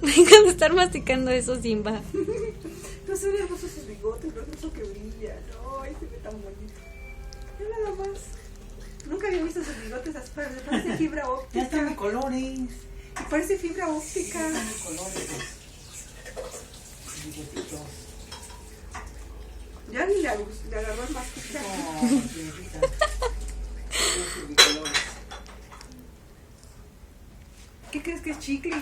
Deja de estar masticando eso, Simba. No son hermosos sus bigotes, no es eso que brilla. No, se ve tan bonito. Yo nada más. Nunca había visto sus bigotes así, pero me parece fibra óptica. Ya están de colores. Me parece fibra óptica. Ya están de colores. Bigotitos. Ya ni le agarró el más pica. No, señorita. Los bicolores. ¿Qué crees que es chicle?